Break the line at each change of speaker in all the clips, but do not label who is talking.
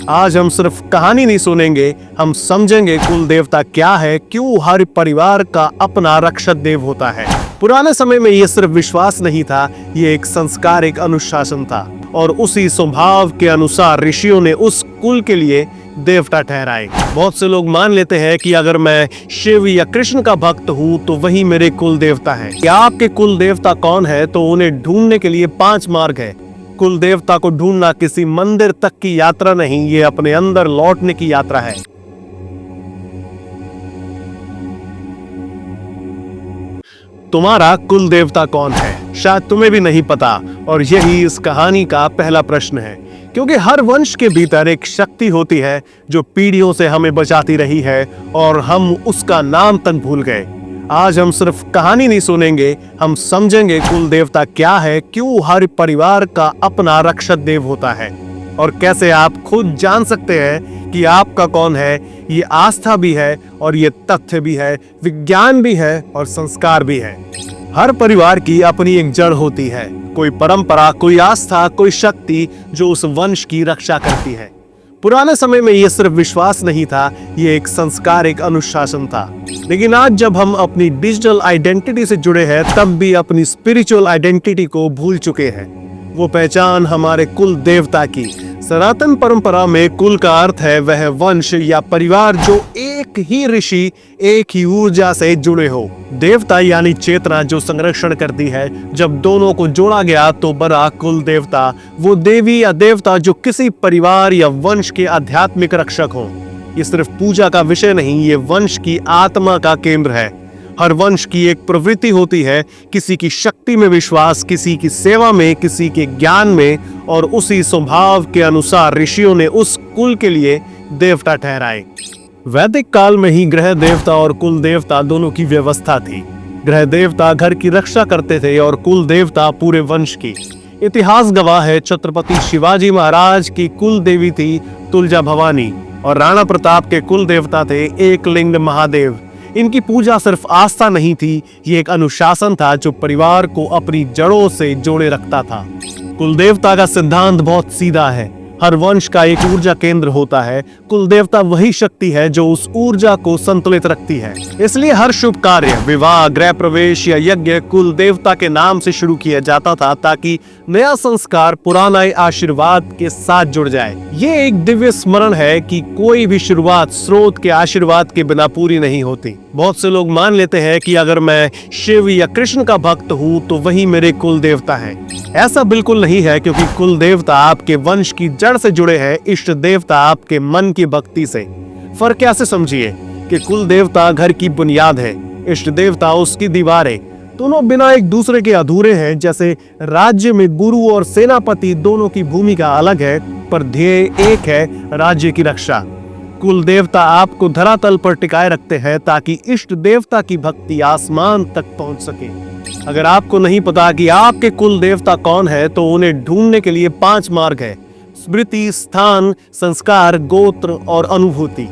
आज हम सिर्फ कहानी नहीं सुनेंगे, हम समझेंगे कुल देवता क्या है, क्यों हर परिवार का अपना रक्षक देव होता है। पुराने समय में ये सिर्फ विश्वास नहीं था, ये एक संस्कार, एक अनुशासन था। और उसी स्वभाव के अनुसार ऋषियों ने उस कुल के लिए देवता ठहराए। बहुत से लोग मान लेते हैं कि अगर मैं शिव या कृष्ण का भक्त हूँ तो वही मेरे कुल देवता है। क्या आपके कुल देवता कौन है, तो उन्हें ढूंढने के लिए 5 मार्ग है। कुल देवता को ढूंढना किसी मंदिर तक की यात्रा नहीं, ये अपने अंदर लौटने की यात्रा है। तुम्हारा कुल देवता कौन है, शायद तुम्हें भी नहीं पता, और यही इस कहानी का पहला प्रश्न है। क्योंकि हर वंश के भीतर एक शक्ति होती है जो पीढ़ियों से हमें बचाती रही है और हम उसका नाम तक भूल गए। आज हम सिर्फ कहानी नहीं सुनेंगे, हम समझेंगे कुल देवता क्या है, क्यों हर परिवार का अपना रक्षक देव होता है, और कैसे आप खुद जान सकते हैं कि आपका कौन है। ये आस्था भी है और ये तथ्य भी है, विज्ञान भी है और संस्कार भी है। हर परिवार की अपनी एक जड़ होती है, कोई परंपरा, कोई आस्था, कोई शक्ति जो उस वंश की रक्षा करती है। पुराने समय में ये सिर्फ विश्वास नहीं था, ये एक संस्कार, एक अनुशासन था। लेकिन आज जब हम अपनी डिजिटल आइडेंटिटी से जुड़े हैं, तब भी अपनी स्पिरिचुअल आइडेंटिटी को भूल चुके हैं। वो पहचान हमारे कुल देवता की। सनातन परंपरा में कुल का अर्थ है वह वंश या परिवार जो एक ही ऋषि, एक ही ऊर्जा से जुड़े हो। देवता यानी चेतना जो संरक्षण करती है। जब दोनों को जोड़ा गया तो बना कुल देवता, वो देवी या देवता जो किसी परिवार या वंश के आध्यात्मिक रक्षक हो। ये सिर्फ पूजा का विषय नहीं, ये वंश की आत्मा का केंद्र है। हर वंश की एक प्रवृत्ति होती है, किसी की शक्ति में विश्वास, किसी की सेवा में, किसी के ज्ञान में, और उसी स्वभाव के अनुसार ऋषियों ने उस कुल के लिए देवता ठहराए। वैदिक काल में ही ग्रह देवता और कुल देवता दोनों की व्यवस्था थी। ग्रह देवता घर की रक्षा करते थे और कुल देवता पूरे वंश की। इतिहास गवाह है, छत्रपति शिवाजी महाराज की कुल देवी थी तुलजा भवानी, और राणा प्रताप के कुल देवता थे एकलिंग महादेव। इनकी पूजा सिर्फ आस्था नहीं थी, ये एक अनुशासन था जो परिवार को अपनी जड़ों से जोड़े रखता था। कुल देवता का सिद्धांत बहुत सीधा है। हर वंश का एक ऊर्जा केंद्र होता है। कुल देवता वही शक्ति है जो उस ऊर्जा को संतुलित रखती है। इसलिए हर शुभ कार्य, विवाह, गृह प्रवेश या यज्ञ कुल देवता के नाम से शुरू किया जाता था, ताकि नया संस्कार पुराना आशीर्वाद के साथ जुड़ जाए। ये एक दिव्य स्मरण है कि कोई भी शुरुआत स्रोत के आशीर्वाद के बिना पूरी नहीं होती। बहुत से लोग मान लेते हैं कि अगर मैं शिव या कृष्ण का भक्त हूँ तो वही मेरे कुल देवता है। ऐसा बिल्कुल नहीं है, क्योंकि कुल देवता आपके वंश की जड़ से जुड़े हैं, इष्ट देवता आपके मन की भक्ति से। फर्क कैसे समझिए कि कुल देवता घर की बुनियाद है, इष्ट देवता उसकी दीवारें। दोनों बिना एक दूसरे के अधूरे हैं। जैसे राज्य में गुरु और सेनापति दोनों की भूमिका अलग है, पर ध्येय एक है, राज्य की रक्षा। कुल देवता आपको धरातल पर टिकाए रखते हैं ताकि इष्ट देवता की भक्ति आसमान तक पहुंच सके। अगर आपको नहीं पता कि आपके कुल देवता कौन है, तो उन्हें ढूंढने के लिए 5 मार्ग है: स्मृति, स्थान, संस्कार, गोत्र और अनुभूति।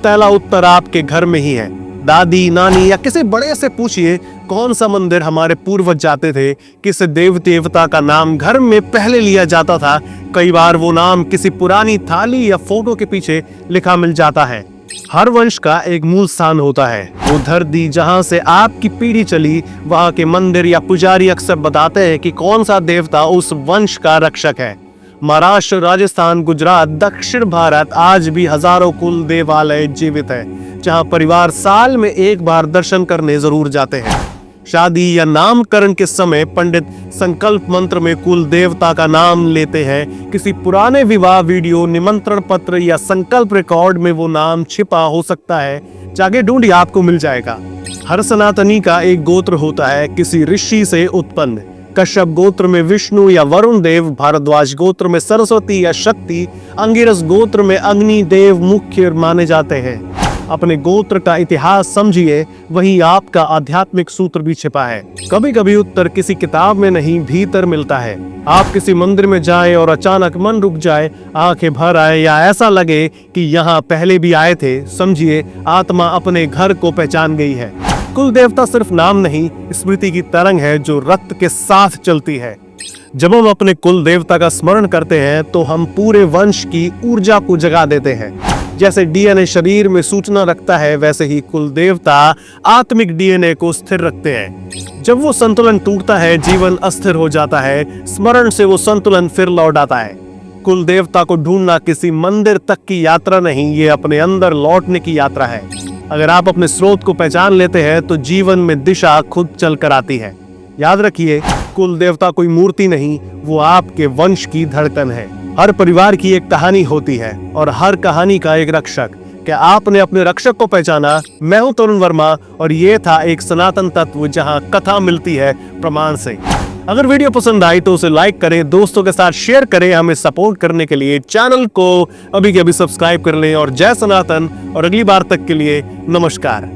पहला उत्तर आपके घर में ही है। दादी, नानी या किसी बड़े से पूछिए कौन सा मंदिर हमारे पूर्वज जाते थे, किस देव देवता का नाम घर में पहले लिया जाता था। कई बार वो नाम किसी पुरानी थाली या फोटो के पीछे लिखा मिल जाता है। हर वंश का एक मूल स्थान होता है, वो धरती जहां से आपकी पीढ़ी चली। वहां के मंदिर या पुजारी अक्सर बताते हैं कि कौन सा देवता उस वंश का रक्षक है। महाराष्ट्र, राजस्थान, गुजरात, दक्षिण भारत आज भी हजारों कुल देवालय जीवित है, जहां परिवार साल में एक बार दर्शन करने जरूर जाते हैं। शादी या नामकरण के समय पंडित संकल्प मंत्र में कुल देवता का नाम लेते हैं। किसी पुराने विवाह वीडियो, निमंत्रण पत्र या संकल्प रिकॉर्ड में वो नाम छिपा हो सकता है। जाके ढूंढिए, आपको मिल जाएगा। हर सनातनी का एक गोत्र होता है, किसी ऋषि से उत्पन्न। कश्यप गोत्र में विष्णु या वरुण देव, भारद्वाज गोत्र में सरस्वती या शक्ति, अंगिरस गोत्र में अग्नि देव मुख्य माने जाते हैं। अपने गोत्र का इतिहास समझिए, वही आपका आध्यात्मिक सूत्र भी छिपा है। कभी कभी उत्तर किसी किताब में नहीं, भीतर मिलता है। आप किसी मंदिर में जाएं और अचानक मन रुक जाए, आंखें भर आए, या ऐसा लगे कि यहाँ पहले भी आए थे, समझिए आत्मा अपने घर को पहचान गई है। कुल देवता सिर्फ नाम नहीं, स्मृति की तरंग है जो रक्त के साथ चलती है। जब हम अपने कुल देवता का स्मरण करते हैं तो हम पूरे वंश की ऊर्जा को जगा देते हैं। जैसे डीएनए शरीर में सूचना रखता है, वैसे ही कुल देवता आत्मिक डीएनए को स्थिर रखते हैं। जब वो संतुलन टूटता है, जीवन अस्थिर हो जाता है। स्मरण से वो संतुलन फिर लौट आता है। कुल देवता को ढूंढना किसी मंदिर तक की यात्रा नहीं, ये अपने अंदर लौटने की यात्रा है। अगर आप अपने स्रोत को पहचान लेते हैं तो जीवन में दिशा खुद चल कर आती है। याद रखिए, कुल देवता कोई मूर्ति नहीं, वो आपके वंश की धड़कन है। हर परिवार की एक कहानी होती है और हर कहानी का एक रक्षक। क्या आपने अपने रक्षक को पहचाना? मैं हूं तरुण वर्मा और ये था एक सनातन तत्व, जहां कथा मिलती है प्रमाण से। अगर वीडियो पसंद आई तो उसे लाइक करें, दोस्तों के साथ शेयर करें। हमें सपोर्ट करने के लिए चैनल को अभी के अभी सब्सक्राइब कर लें और जय सनातन। और अगली बार तक के लिए नमस्कार।